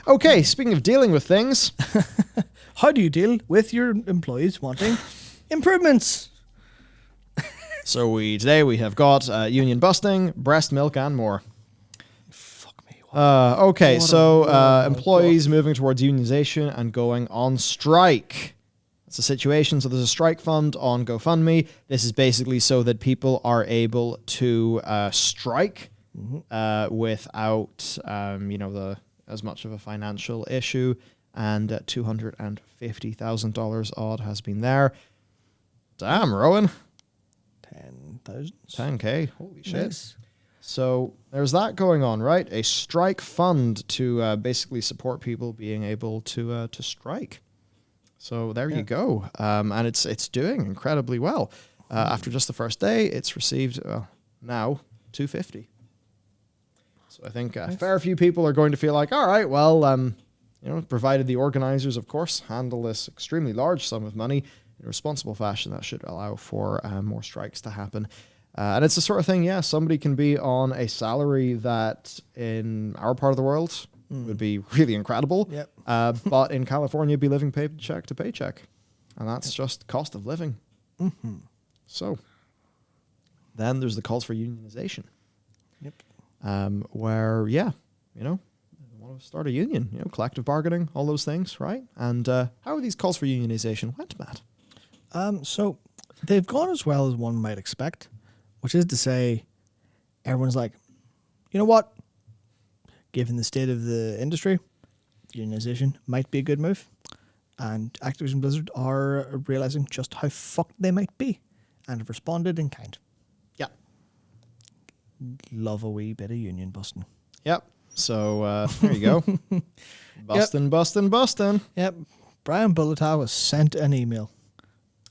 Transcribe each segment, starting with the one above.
Okay, speaking of dealing with things, How do you deal with your employees wanting improvements? so today we have got union busting, breast milk, and more. Fuck me. Okay, what a so world. employees moving towards unionization and going on strike. That's a situation. So there's a strike fund on GoFundMe. This is basically so that people are able to strike without, as much of a financial issue. And $250,000 odd has been there. Damn, Rowan. 10,000. 10K. Holy shit. Nice. So there's that going on, right? A strike fund to basically support people being able to strike. So there you go. And it's doing incredibly well. After just the first day, it's received now $250. So I think a fair few people are going to feel like, all right, well, provided the organizers, of course, handle this extremely large sum of money in a responsible fashion, that should allow for more strikes to happen. And it's the sort of thing, somebody can be on a salary that in our part of the world would be really incredible. Yep. But in California, be living paycheck to paycheck. And that's just cost of living. Mm-hmm. So then there's the calls for unionization. Yep. Where, want to start a union, collective bargaining, all those things, right? And how are these calls for unionization went, Matt? So they've gone as well as one might expect, which is to say everyone's like, you know what? Given the state of the industry, unionization might be a good move. And Activision-Blizzard are realizing just how fucked they might be and have responded in kind. Yeah. Love a wee bit of union busting. Yep. So there you go. Bustin'. Yep. Brian Bulletow was sent an email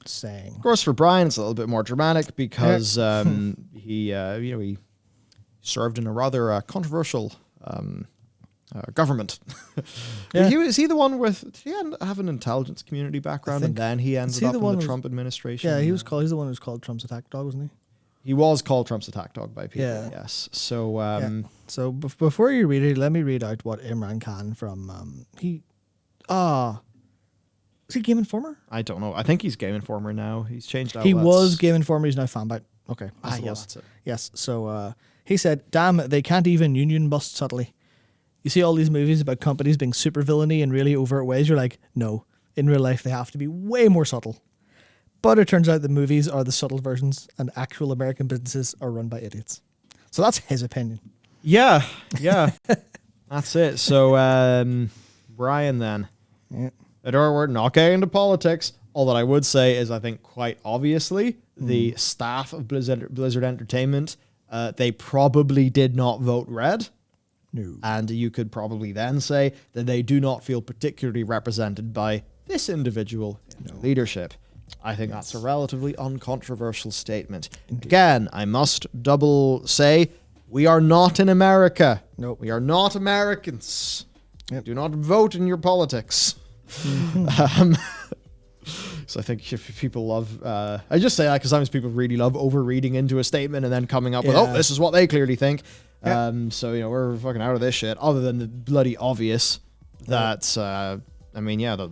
saying... Of course, for Brian, it's a little bit more dramatic because he served in a rather controversial government. Yeah. Is he the one with... Did he have an intelligence community background and then he ended up in the Trump administration? Yeah, he's the one who's called Trump's attack dog, wasn't he? He was called Trump's attack dog by people, Yeah. yes. So, So before you read it, let me read out what Imran Khan from... Is he Game Informer? I don't know. I think he's Game Informer now. He's changed outlets. He was Game Informer, he's now Fanbyte. Okay. Yes. That's it. Yes. So he said, damn, they can't even union bust subtly. You see all these movies about companies being super villainy in really overt ways. You're like, no. In real life, they have to be way more subtle. But it turns out the movies are the subtle versions and actual American businesses are run by idiots. So that's his opinion. Yeah. That's it. So, Brian then. Yeah. We're not getting into politics. All that I would say is I think quite obviously the staff of Blizzard Entertainment, they probably did not vote red. No. And you could probably then say that they do not feel particularly represented by this individual in leadership. I think that's a relatively uncontroversial statement. Indeed. Again, I must double say, we are not in America. No. We are not Americans. Yep. Do not vote in your politics. So I think if people love... I just say that because sometimes people really love overreading into a statement and then coming up with, this is what they clearly think. Yep. So, we're fucking out of this shit, other than the bloody obvious that... the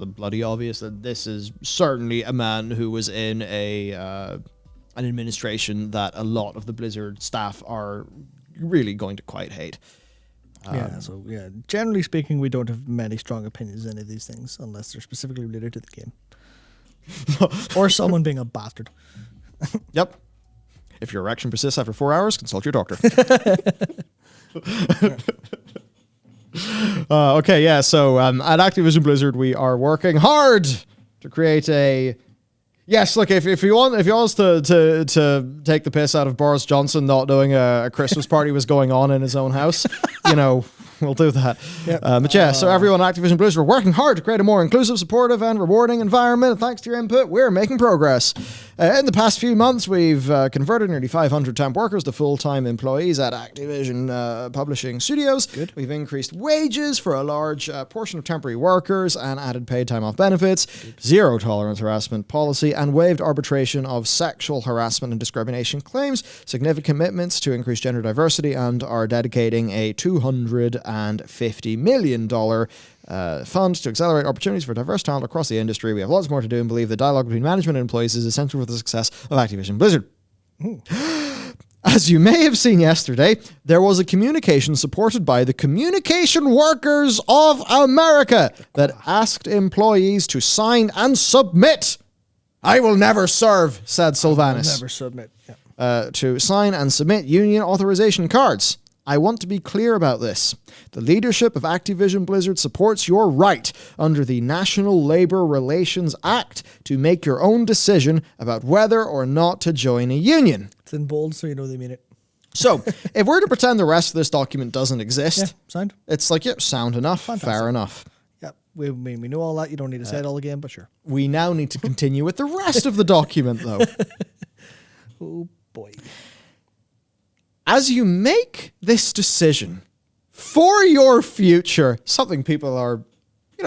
bloody obvious that this is certainly a man who was in an administration that a lot of the Blizzard staff are really going to quite hate. Generally speaking, we don't have many strong opinions on any of these things unless they're specifically related to the game. Or someone being a bastard. Yep. If your erection persists after 4 hours, consult your doctor. So at Activision Blizzard, we are working hard to create a... Yes, look, if you want us to take the piss out of Boris Johnson not knowing a Christmas party was going on in his own house, we'll do that. Yep. So everyone at Activision Blizzard, we're working hard to create a more inclusive, supportive, and rewarding environment. And thanks to your input, we're making progress. In the past few months, we've converted nearly 500 temp workers to full-time employees at Activision Publishing Studios. Good. We've increased wages for a large portion of temporary workers and added paid time off benefits, zero tolerance harassment policy, and waived arbitration of sexual harassment and discrimination claims, significant commitments to increase gender diversity, and are dedicating a $250 million fund to accelerate opportunities for diverse talent across the industry. We have lots more to do and believe the dialogue between management and employees is essential for the success of Activision-Blizzard. As you may have seen yesterday, there was a communication supported by the Communication Workers of America that asked employees to sign and submit. I will never serve, said Sylvanas. Never submit. Yeah. To sign and submit union authorization cards. I want to be clear about this. The leadership of Activision-Blizzard supports your right under the National Labor Relations Act to make your own decision about whether or not to join a union. It's in bold, so you know they mean it. So, if we're to pretend the rest of this document doesn't exist, Yeah, signed. it's like, yeah, sound enough, Fantastic. fair enough. Yeah, we know all that. You don't need to say it all again, but sure. We now need to continue with the rest of the document, though. Oh, boy. As you make this decision for your future, something people are,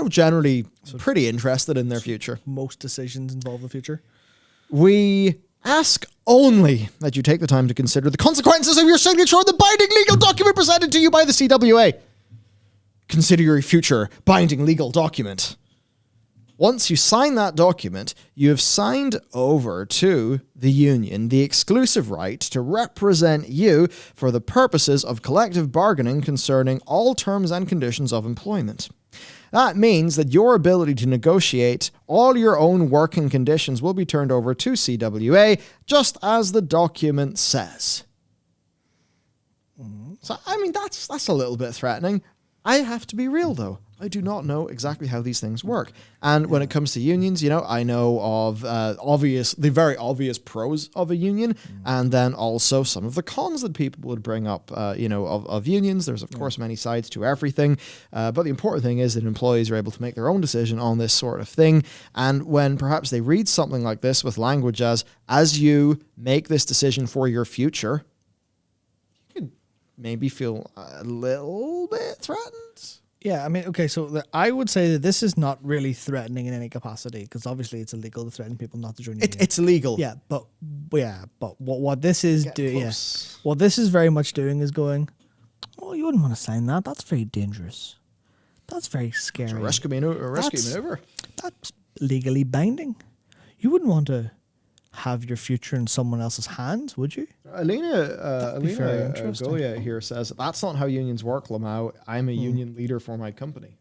generally pretty interested in their future, Most decisions involve the future. we ask only that you take the time to consider the consequences of your signature on the binding legal document presented to you by the CWA. Consider your future binding legal document. Once you sign that document, you have signed over to the union the exclusive right to represent you for the purposes of collective bargaining concerning all terms and conditions of employment. That means that your ability to negotiate all your own working conditions will be turned over to CWA, just as the document says. So, that's a little bit threatening. I have to be real, though. I do not know exactly how these things work. And when it comes to unions, I know of the very obvious pros of a union, and then also some of the cons that people would bring up, of unions. There's, of course, many sides to everything. But the important thing is that employees are able to make their own decision on this sort of thing. And when perhaps they read something like this with language as you make this decision for your future, you could maybe feel a little bit threatened. Yeah, okay, so I would say that this is not really threatening in any capacity, because obviously it's illegal to threaten people not to join the union. It's illegal. Yeah, but what this is doing, what this is very much doing is going, oh, you wouldn't want to sign that. That's very dangerous. That's very scary. It's a risky maneuver. That's legally binding. You wouldn't want to have your future in someone else's hands, would you? Alina very interesting. Goya here says, that's not how unions work, Lamau. I'm a union leader for my company.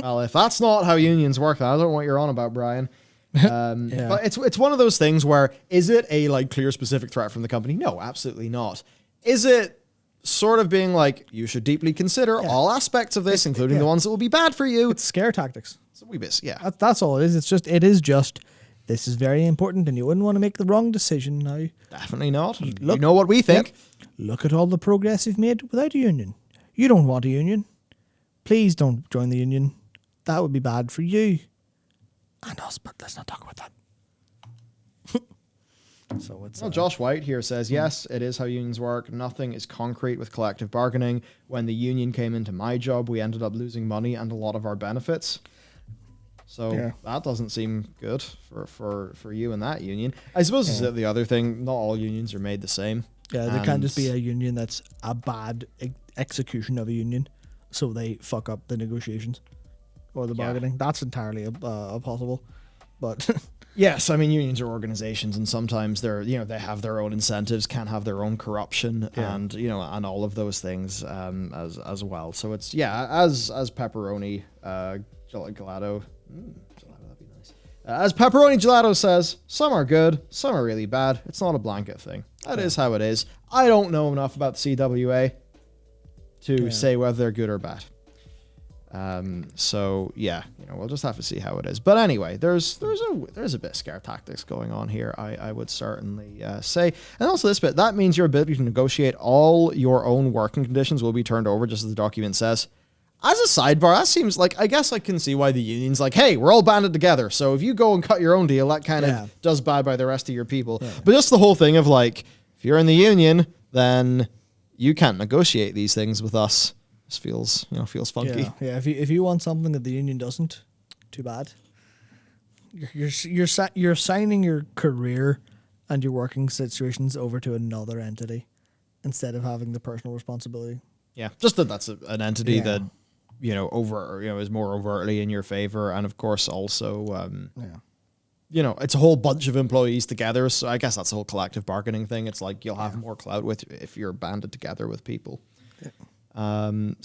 Well, if that's not how unions work, I don't know what you're on about, Brian. But it's one of those things where, is it a clear specific threat from the company? No, absolutely not. Is it sort of being like, you should deeply consider all aspects of this, including the ones that will be bad for you? It's scare tactics. It's a wee bit, That's all it is. It is just, this is very important and you wouldn't want to make the wrong decision now. Definitely not. Look, you know what we think. Look at all the progress you've made without a union. You don't want a union. Please don't join the union. That would be bad for you and us, but let's not talk about that. So it's Josh White here says, yes, it is how unions work. Nothing is concrete with collective bargaining. When the union came into my job, we ended up losing money and a lot of our benefits. So that doesn't seem good for you and that union. I suppose is the other thing. Not all unions are made the same. Yeah, there can't just be a union that's a bad execution of a union, so they fuck up the negotiations or the bargaining. That's entirely possible. But yes, unions are organizations, and sometimes they're they have their own incentives, can have their own corruption, and and all of those things as well. So it's as Pepperoni Gelato. Gelato, that'd be nice. As Pepperoni Gelato says, some are good, some are really bad. It's not a blanket thing. That is how it is. I don't know enough about the CWA to say whether they're good or bad. So we'll just have to see how it is. But anyway, there's a bit of scare tactics going on here, I would certainly say. And also this bit, that means your ability to negotiate all your own working conditions will be turned over, just as the document says. as a sidebar, that seems like, I guess I can see why the union's like, hey, we're all banded together. So if you go and cut your own deal, that kind of does bad by the rest of your people. Yeah. But just the whole thing of like, if you're in the union, then you can't negotiate these things with us. This feels funky. Yeah. If you want something that the union doesn't, too bad. You're signing your career and your working situations over to another entity instead of having the personal responsibility. Yeah, just that's an entity that is more overtly in your favor, and of course also it's a whole bunch of employees together. So I guess that's the whole collective bargaining thing. It's like you'll have more clout if you're banded together with people. Yeah. And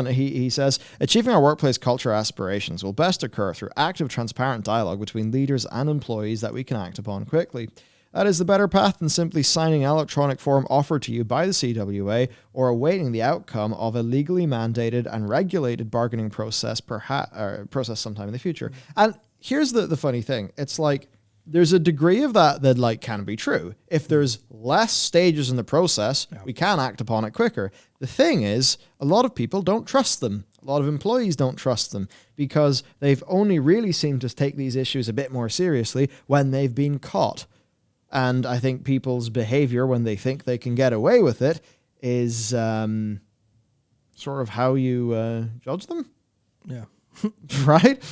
he says, achieving our workplace culture aspirations will best occur through active, transparent dialogue between leaders and employees that we can act upon quickly. That is the better path than simply signing an electronic form offered to you by the CWA or awaiting the outcome of a legally mandated and regulated bargaining process sometime in the future. And here's the funny thing. It's like there's a degree of that like can be true. If there's less stages in the process, we can act upon it quicker. The thing is, a lot of people don't trust them. A lot of employees don't trust them because they've only really seemed to take these issues a bit more seriously when they've been caught. And I think people's behavior when they think they can get away with it is sort of how you judge them. Yeah. Right?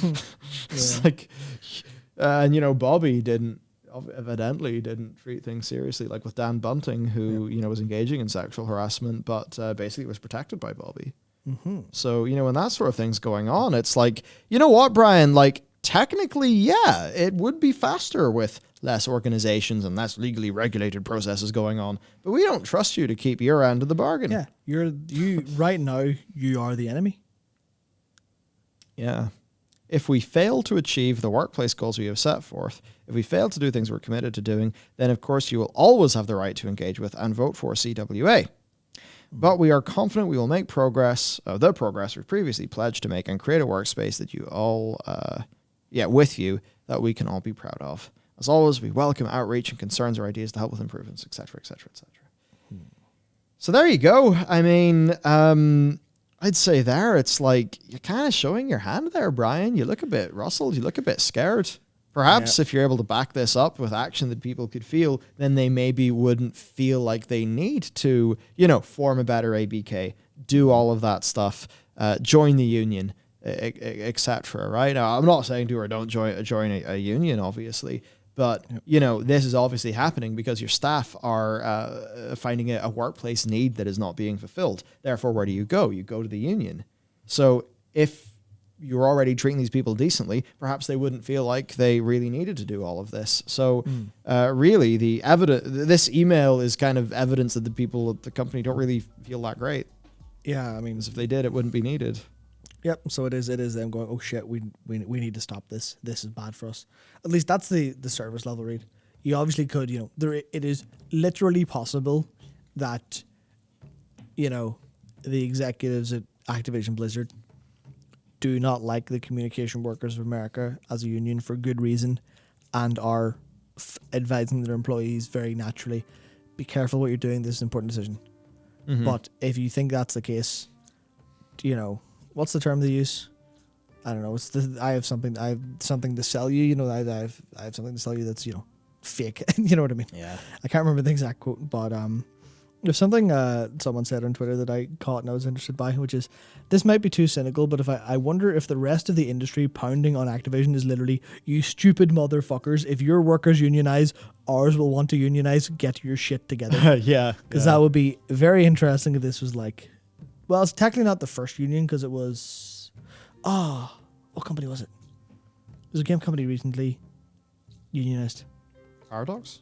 It's like, Bobby evidently didn't treat things seriously, like with Dan Bunting, who, was engaging in sexual harassment, but basically was protected by Bobby. Mm-hmm. So, when that sort of thing's going on, it's like, you know what, Brian, like, technically, yeah, it would be faster with less organizations and less legally regulated processes going on, but we don't trust you to keep your end of the bargain. Yeah, you right now, you are the enemy. Yeah. If we fail to achieve the workplace goals we have set forth, if we fail to do things we're committed to doing, then of course you will always have the right to engage with and vote for CWA. But we are confident we will make progress, the progress we've previously pledged to make, and create a workspace that you all, with you, that we can all be proud of. As always, we welcome outreach and concerns or ideas to help with improvements, etc., etc., etc. So there you go. I mean, I'd say there, it's like you're kind of showing your hand there, Brian. You look a bit rustled. You look a bit scared. Perhaps if you're able to back this up with action that people could feel, then they maybe wouldn't feel like they need to, form a better ABK, do all of that stuff, join the union, etc. Right? Now, I'm not saying do or don't join a union, obviously. But, this is obviously happening because your staff are finding a workplace need that is not being fulfilled. Therefore, where do you go? You go to the union. So if you're already treating these people decently, perhaps they wouldn't feel like they really needed to do all of this. So really, this email is kind of evidence that the people at the company don't really feel that great. Yeah, I mean, because if they did, it wouldn't be needed. Yep. So it is them going, oh shit, we need to stop this. This is bad for us. At least that's the service level read. You obviously could, it is literally possible that, the executives at Activision-Blizzard do not like the Communication Workers of America as a union for good reason and are advising their employees very naturally, be careful what you're doing. This is an important decision. Mm-hmm. But if you think that's the case, what's the term they use? I don't know. I have something to sell you. I have something to sell you that's fake. You know what I mean? Yeah. I can't remember the exact quote, but there's something someone said on Twitter that I caught and I was interested by, which is, this might be too cynical, but if I wonder if the rest of the industry pounding on Activision is literally, you stupid motherfuckers, if your workers unionize, ours will want to unionize. Get your shit together. Yeah. Because that would be very interesting if this was like. Well, it's technically not the first union because it was... what company was it? There's a game company recently unionized. Paradox?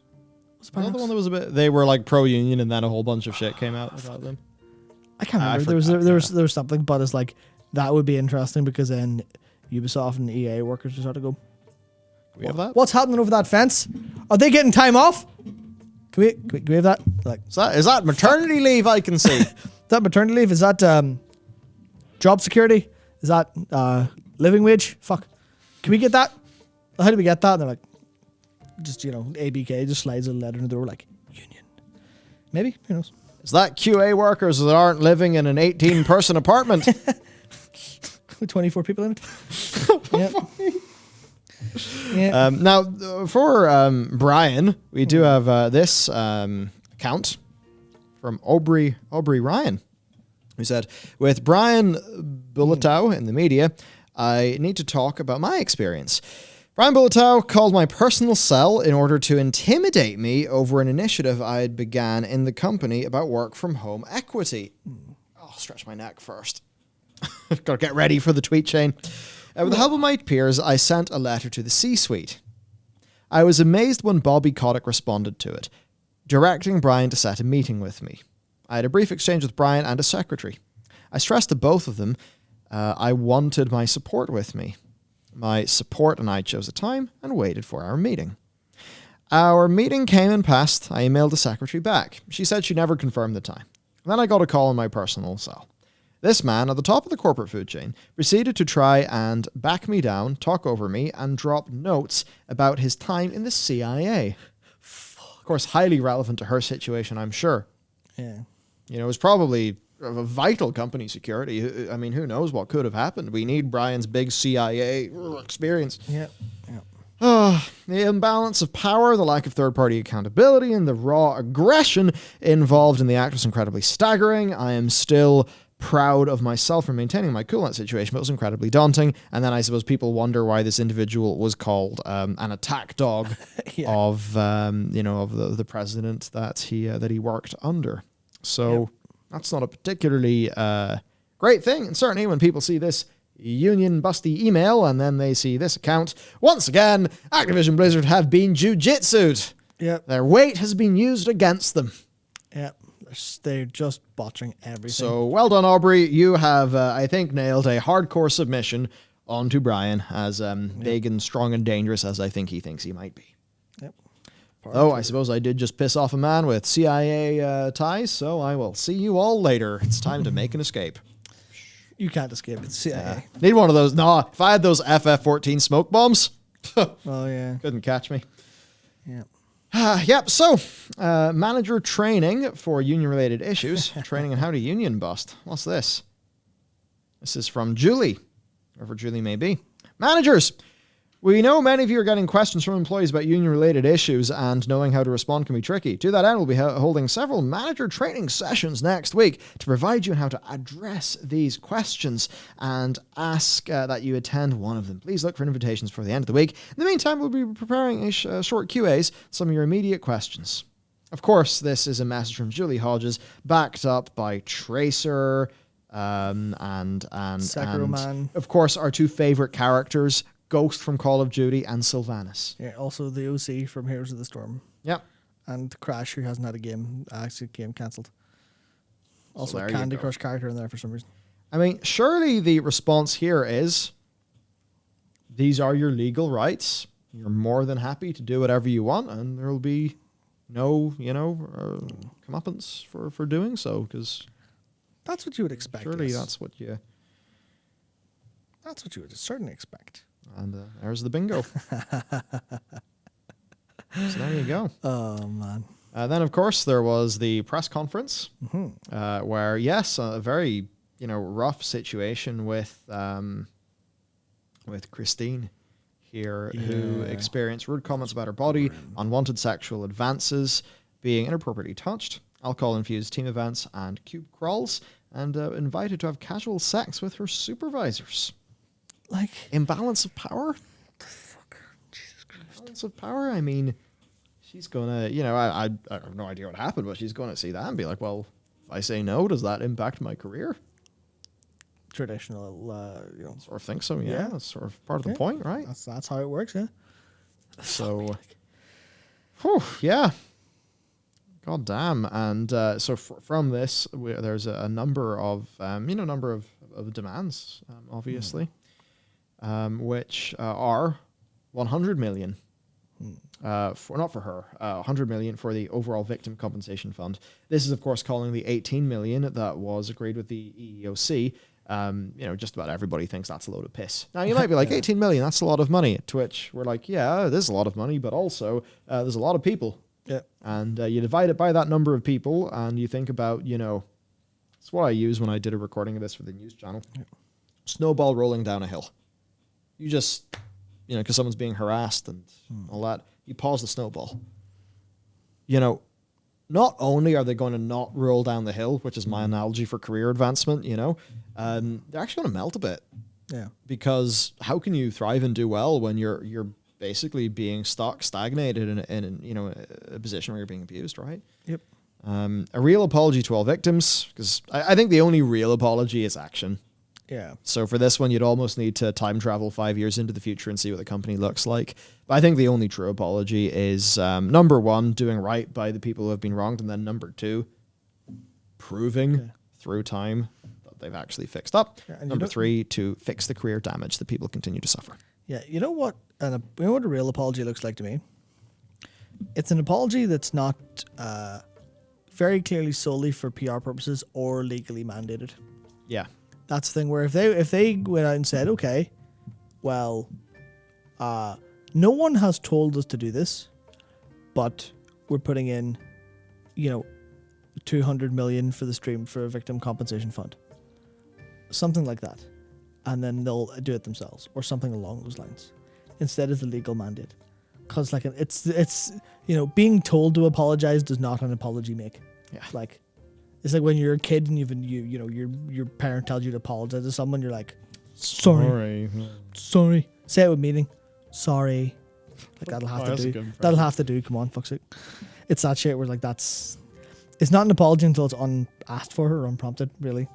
Was it Paradox? The one that was a bit... They were like pro-union and then a whole bunch of shit came out about them. I can't remember. There was something, but it's like, that would be interesting because then Ubisoft and EA workers just had to go, we have that? What's happening over that fence? Are they getting time off? Can we have that? Like, is that maternity leave I can see? Is that maternity leave? Is that job security? Is that living wage? Fuck. Can we get that? How do we get that? And they're like, just, ABK just slides a letter in the door like, union. Maybe. Who knows? Is that QA workers that aren't living in an 18-person apartment? With 24 people in it. Yep. Yeah. Now, for Brian, we do have this account from Aubrey Ryan, who said, with Brian Bulletow in the media, I need to talk about my experience. Brian Bulletow called my personal cell in order to intimidate me over an initiative I had began in the company about work-from-home equity. I'll stretch my neck first. Got to get ready for the tweet chain. With the help of my peers, I sent a letter to the C-suite. I was amazed when Bobby Kotick responded to it, directing Brian to set a meeting with me. I had a brief exchange with Brian and a secretary. I stressed to both of them I wanted my support with me. My support and I chose a time and waited for our meeting. Our meeting came and passed. I emailed the secretary back. She said she never confirmed the time. Then I got a call on my personal cell. This man, at the top of the corporate food chain, proceeded to try and back me down, talk over me, and drop notes about his time in the CIA. Of course, highly relevant to her situation, I'm sure. Yeah. You know, it was probably of a vital company security. I mean, who knows what could have happened? We need Brian's big CIA experience. Yeah. The imbalance of power, the lack of third-party accountability, and the raw aggression involved in the act was incredibly staggering. I am still proud of myself for maintaining my cool in that situation, but it was incredibly daunting. And then I suppose people wonder why this individual was called an attack dog of the president that he worked under. So that's not a particularly great thing. And certainly when people see this union busty email and then they see this account, once again, Activision-Blizzard have been jujitsu'd. Yep. Their weight has been used against them. Yep. They're just botching everything. So well done, Aubrey. You have, I think, nailed a hardcore submission onto Brian, as big and strong and dangerous as I think he thinks he might be. Yep. Oh, I suppose I did just piss off a man with CIA ties, so I will see you all later. It's time to make an escape. You can't escape. It's CIA. Need one of those. No, if I had those FF-14 smoke bombs, Oh, yeah. couldn't catch me. Yeah. Yep, so manager training for union-related issues. Training on how to union bust. What's this? This is from Julie, wherever Julie may be. Managers, we know many of you are getting questions from employees about union-related issues, and knowing how to respond can be tricky. To that end, we'll be holding several manager training sessions next week to provide you on how to address these questions and ask that you attend one of them. Please look for invitations for the end of the week. In the meantime, we'll be preparing a short QAs, some of your immediate questions. Of course, this is a message from Julie Hodges, backed up by Tracer and Man. of course, our two favorite characters, Ghost from Call of Duty and Sylvanas. Yeah, also the OC from Heroes of the Storm. Yep. And Crash, who hasn't had a game cancelled. Also there a you Candy go. Crush character in there for some reason. I mean, surely the response here is, these are your legal rights. You're more than happy to do whatever you want, and there will be no, comeuppance for doing so, because That's what you would expect. surely yes. that's what you... That's what you would certainly expect. And there's the bingo. So there you go. Oh, man. Then, of course, there was the press conference where, yes, a very, rough situation with Christine here, who experienced rude comments about her body, unwanted sexual advances, being inappropriately touched, alcohol-infused team events, and cube crawls, and invited to have casual sex with her supervisors. Like, Imbalance of power? fuck. Jesus Christ. Imbalance of power? I mean, she's gonna, I have no idea what happened, but she's gonna see that and be like, well, if I say no, does that impact my career? Traditional, Sort of think so, yeah. Yeah. That's sort of part of the point, right? That's how it works, yeah. So, whew, yeah. God damn. And so from this, there's a number of, demands, obviously, which are 100 million. Not for her, 100 million for the overall victim compensation fund. This is, of course, calling the 18 million that was agreed with the EEOC. Just about everybody thinks that's a load of piss. Now, you might be like, 18 million, that's a lot of money. To which we're like, yeah, it is a lot of money, but also there's a lot of people Yeah. And you divide it by that number of people, and you think about, it's what I use when I did a recording of this for the news channel. Yeah. Snowball rolling down a hill. You just, because someone's being harassed and all that, you pause the snowball. Not only are they going to not roll down the hill, which is my analogy for career advancement, they're actually going to melt a bit. Yeah. Because how can you thrive and do well when you're basically being stagnated in a position where you're being abused, right? Yep. A real apology to all victims, because I think the only real apology is action. Yeah. So for this one, you'd almost need to time travel 5 years into the future and see what the company looks like. But I think the only true apology is, number one, doing right by the people who have been wronged, and then number two, proving through time that they've actually fixed up. Yeah, and number three, to fix the career damage that people continue to suffer. Yeah, you know what a real apology looks like to me? It's an apology that's not very clearly solely for PR purposes or legally mandated. Yeah. That's the thing where if they went out and said, okay, well, no one has told us to do this, but we're putting in, 200 million for the stream for a victim compensation fund. Something like that. And then they'll do it themselves or something along those lines instead of the legal mandate. Because it's being told to apologize does not an apology make. Yeah. It's like when you're a kid and your parent tells you to apologize to someone, you're like, sorry. Say it with meaning. Sorry. That'll have to do. That'll have to do. Come on, fuck's sake. It's that shit where it's not an apology until it's unasked for or unprompted, really.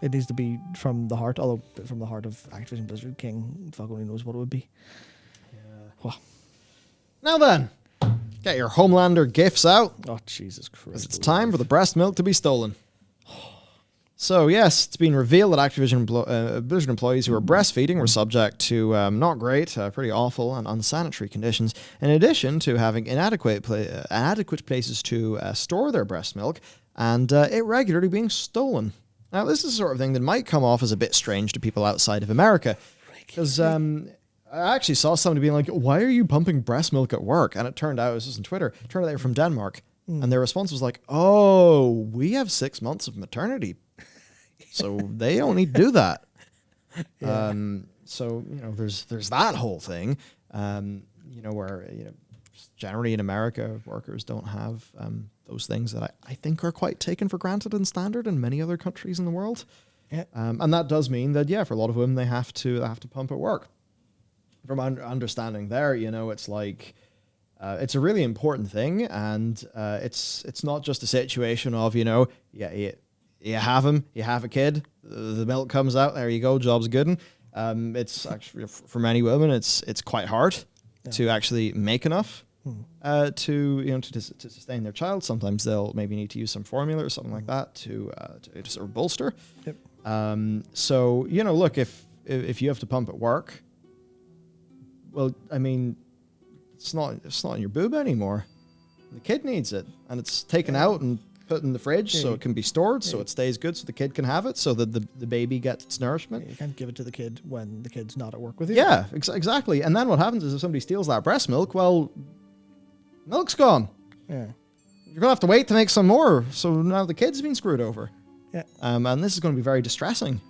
It needs to be from the heart, although from the heart of Activision-Blizzard, King fuck only knows what it would be. Yeah. Well. Now then. Get your Homelander gifts out. Oh, Jesus Christ. It's time for the breast milk to be stolen. So, yes, it's been revealed that Activision Blizzard who are breastfeeding were subject to not great, pretty awful and unsanitary conditions, in addition to having inadequate places to store their breast milk and it regularly being stolen. Now, this is the sort of thing that might come off as a bit strange to people outside of America, because I actually saw somebody being like, why are you pumping breast milk at work? And it turned out, it was just on Twitter, it turned out they were from Denmark. And their response was like, oh, we have 6 months of maternity. So they don't need to do that. Yeah. So, there's that whole thing, where, generally in America, workers don't have those things that I think are quite taken for granted and standard in many other countries in the world. Yeah. And that does mean that, for a lot of women, they have to pump at work. From understanding there, it's like it's a really important thing, and it's not just a situation of you have him, you have a kid, the milk comes out, there you go, job's good. It's actually for many women, it's quite hard to actually make enough to sustain their child. Sometimes they'll maybe need to use some formula or something like that to sort of bolster. Yep. So look, if you have to pump at work. Well, I mean, it's not in your boob anymore. The kid needs it, and it's taken out and put in the fridge so it can be stored, so it stays good, so the kid can have it, so that the baby gets its nourishment. You can't give it to the kid when the kid's not at work with you. Yeah, exactly. And then what happens is if somebody steals that breast milk, well, milk's gone. Yeah. You're gonna have to wait to make some more, so now the kid's been screwed over. Yeah. And this is going to be very distressing.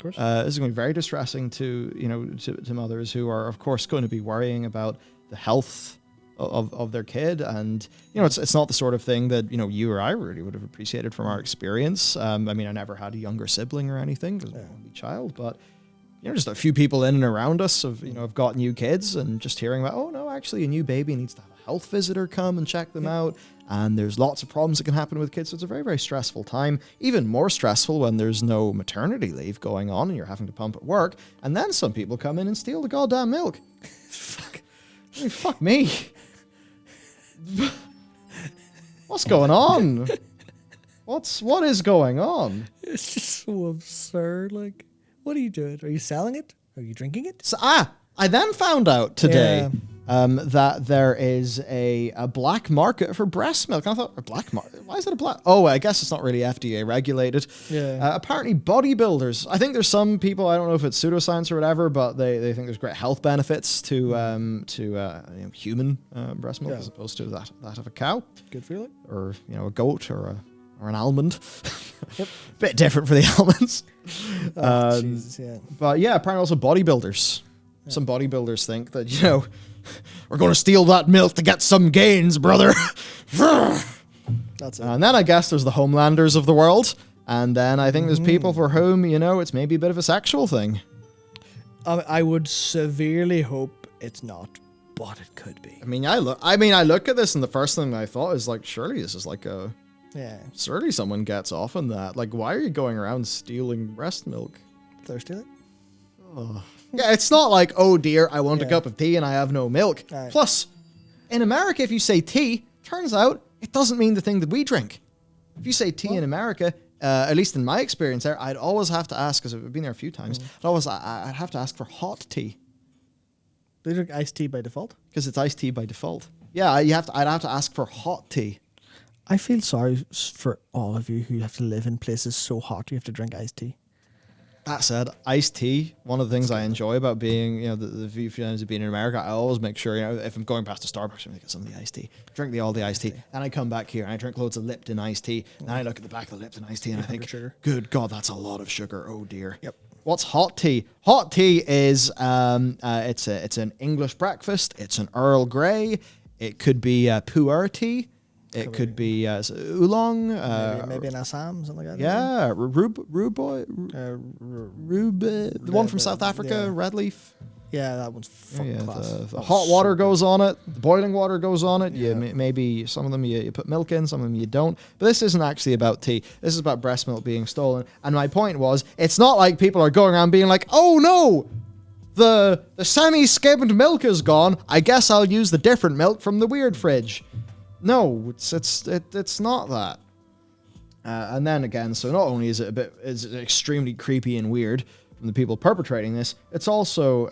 This is going to be very distressing to to mothers who are, of course, going to be worrying about the health of their kid, and it's not the sort of thing that you or I really would have appreciated from our experience. I mean, I never had a younger sibling or anything because I'm only child, but just a few people in and around us have got new kids, and just hearing about, oh no, actually a new baby needs to have a health visitor come and check them out. And there's lots of problems that can happen with kids. So it's a very, very stressful time. Even more stressful when there's no maternity leave going on and you're having to pump at work. And then some people come in and steal the goddamn milk. Fuck me. What's going on? What is going on? It's just so absurd. What are you doing? Are you selling it? Are you drinking it? So, I then found out today that there is a black market for breast milk. And I thought, a black market? Why is it a black? Oh, I guess it's not really FDA regulated. Yeah. Apparently, bodybuilders. I think there's some people, I don't know if it's pseudoscience or whatever, but they think there's great health benefits to human breast milk as opposed to that of a cow. Good feeling. Or a goat or an almond. Yep. Bit different for the almonds. Jesus, yeah. But yeah, apparently also bodybuilders. Yeah. Some bodybuilders think that, we're going to steal that milk to get some gains, brother. That's it. And then I guess there's the homelanders of the world. And then I think there's people for whom, it's maybe a bit of a sexual thing. I would severely hope it's not, but it could be. I look at this and the first thing I thought is like, surely this is like a... Yeah. Surely someone gets off on that. Like, why are you going around stealing breast milk? Thirsty? Oh. Yeah, it's not like, oh dear, I want a cup of tea and I have no milk. Right. Plus, in America, if you say tea, turns out it doesn't mean the thing that we drink. If you say tea in America, at least in my experience there, I'd always have to ask, because I've been there a few times, I'd have to ask for hot tea. They drink iced tea by default? Because it's iced tea by default. Yeah, I'd have to ask for hot tea. I feel sorry for all of you who have to live in places so hot you have to drink iced tea. That said, iced tea, one of the things I enjoy about being, the few times of being in America, I always make sure, if I'm going past a Starbucks, I'm going to get some of the iced tea, drink all the iced tea. Then I come back here and I drink loads of Lipton iced tea. Then I look at the back of the Lipton iced tea and I think, sugar. Good God, that's a lot of sugar. Oh dear. Yep. What's hot tea? Hot tea is, it's an English breakfast. It's an Earl Grey. It could be pu'er tea. It could be oolong. Maybe an Assam, something like that. Yeah, rube, the one from South Africa, red leaf. Yeah, that one's fucking class. The hot water goes on it. The boiling water goes on it. Yeah. Maybe some of them you put milk in, some of them you don't. But this isn't actually about tea. This is about breast milk being stolen. And my point was, it's not like people are going around being like, oh no, the semi-skimmed milk is gone. I guess I'll use the different milk from the weird fridge. No, it's not that. And then again, so not only is it extremely creepy and weird from the people perpetrating this, it's also,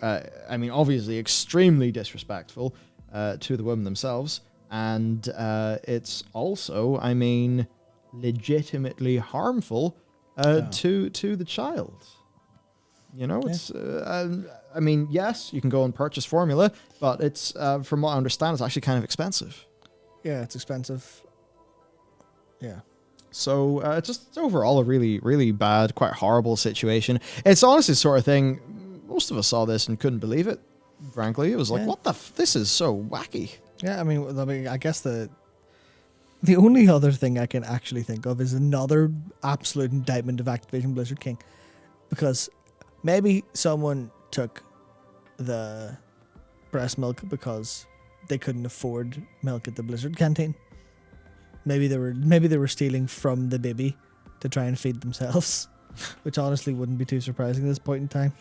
obviously extremely disrespectful to the women themselves, and it's also, legitimately harmful to the child. It's. Yes, you can go and purchase formula, but it's from what I understand, it's actually kind of expensive. Yeah, it's expensive. Yeah. So it's overall a really, really bad, quite horrible situation. It's honestly the sort of thing, most of us saw this and couldn't believe it, frankly. It was like, what the this is so wacky. Yeah, I guess the only other thing I can actually think of is another absolute indictment of Activision-Blizzard King. Because maybe someone took the breast milk because they couldn't afford milk at the Blizzard canteen. Maybe they were stealing from the baby to try and feed themselves, which honestly wouldn't be too surprising at this point in time.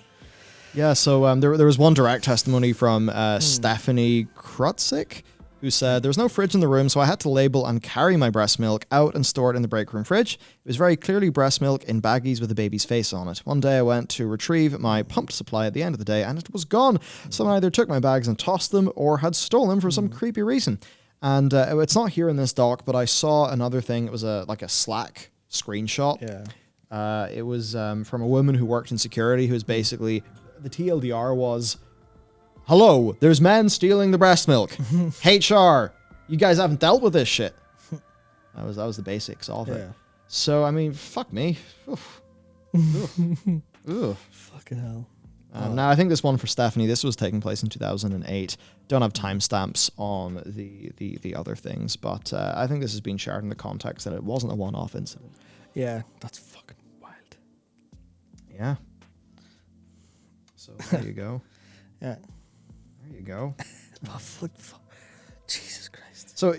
Yeah, so there was one direct testimony from Stephanie Krutzik, who said, there was no fridge in the room, so I had to label and carry my breast milk out and store it in the break room fridge. It was very clearly breast milk in baggies with the baby's face on it. One day I went to retrieve my pumped supply at the end of the day, and it was gone. Someone either took my bags and tossed them, or had stolen them for some creepy reason. And it's not here in this doc, but I saw another thing. It was a Slack screenshot. Yeah. It was from a woman who worked in security, who was basically, the TLDR was, hello, there's men stealing the breast milk. HR, you guys haven't dealt with this shit. That was the basics of it. So, fuck me. Oof. Ugh. Fucking hell. Now, I think this one for Stephanie, this was taking place in 2008. Don't have timestamps on the other things, but I think this has been shared in the context that it wasn't a one-off incident. Yeah, that's fucking wild. Yeah. So there you go. Yeah. There you go. Jesus Christ. So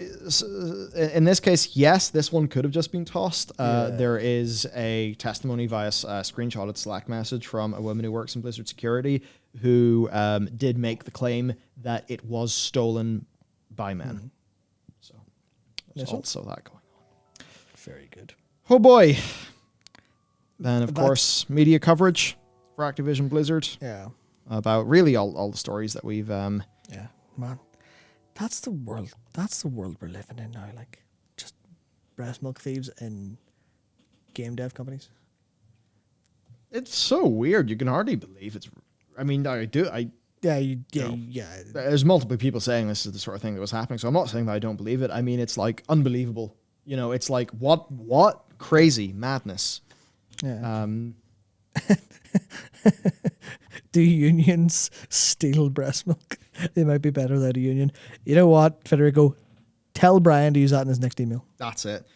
in this case, yes, this one could have just been tossed. There is a testimony via screenshotted Slack message from a woman who works in Blizzard security who did make the claim that it was stolen by men. Mm-hmm. So there's also that going on. Very good. Oh boy. Then, of course, media coverage for Activision-Blizzard. Yeah. About really all the stories that we've Man, that's the world. That's the world we're living in now. Like, just breast milk thieves in game dev companies. It's so weird. You can hardly believe it's. I mean, Yeah. There's multiple people saying this is the sort of thing that was happening, so I'm not saying that I don't believe it. I mean, it's like unbelievable. You know, it's like what crazy madness. Yeah. Do unions steal breast milk? They might be better without a union. You know what, Federico? Tell Brian to use that in his next email. That's it.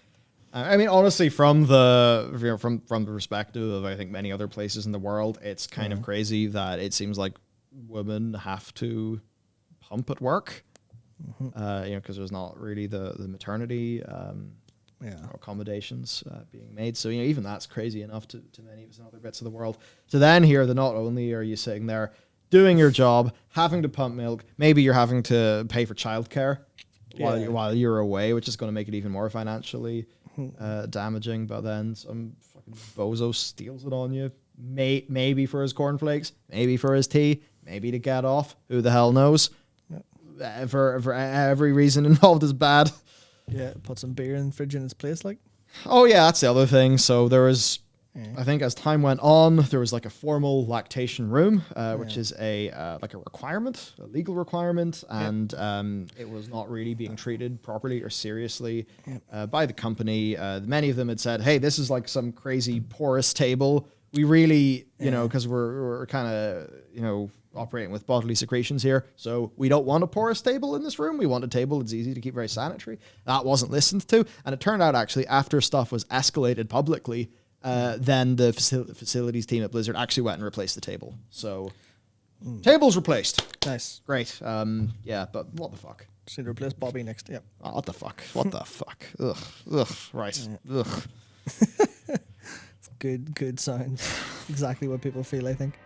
I mean, honestly, from the from the perspective of I think many other places in the world, it's kind of crazy that it seems like women have to pump at work. You know, because there's not really the maternity accommodations being made. So, you know, even that's crazy enough to many of us in other bits of the world. So then here, not only are you sitting there doing your job, having to pump milk, maybe you're having to pay for childcare while you're away, which is going to make it even more financially damaging. But then some fucking bozo steals it on you, maybe for his cornflakes, maybe for his tea, maybe to get off. Who the hell knows? For every reason involved is bad. Yeah, put some beer in the fridge in its place, like. Oh yeah, that's the other thing. So there was, I think as time went on, there was like a formal lactation room, which is like a requirement, a legal requirement, and it was not really being treated properly or seriously by the company. Many of them had said, "Hey, this is like some crazy porous table. We really, you know, because we're kind of, you know, operating with bodily secretions here. So we don't want a porous table in this room. We want a table that's easy to keep, very sanitary." That wasn't listened to. And it turned out actually after stuff was escalated publicly, then the facilities team at Blizzard actually went and replaced the table. So table's replaced. Nice. Great. Yeah, but what the fuck? Just need to replace Bobby next. Yep. Oh, what the fuck? What the fuck? Ugh. Ugh. Right. Ugh. Good sounds. Exactly what people feel, I think.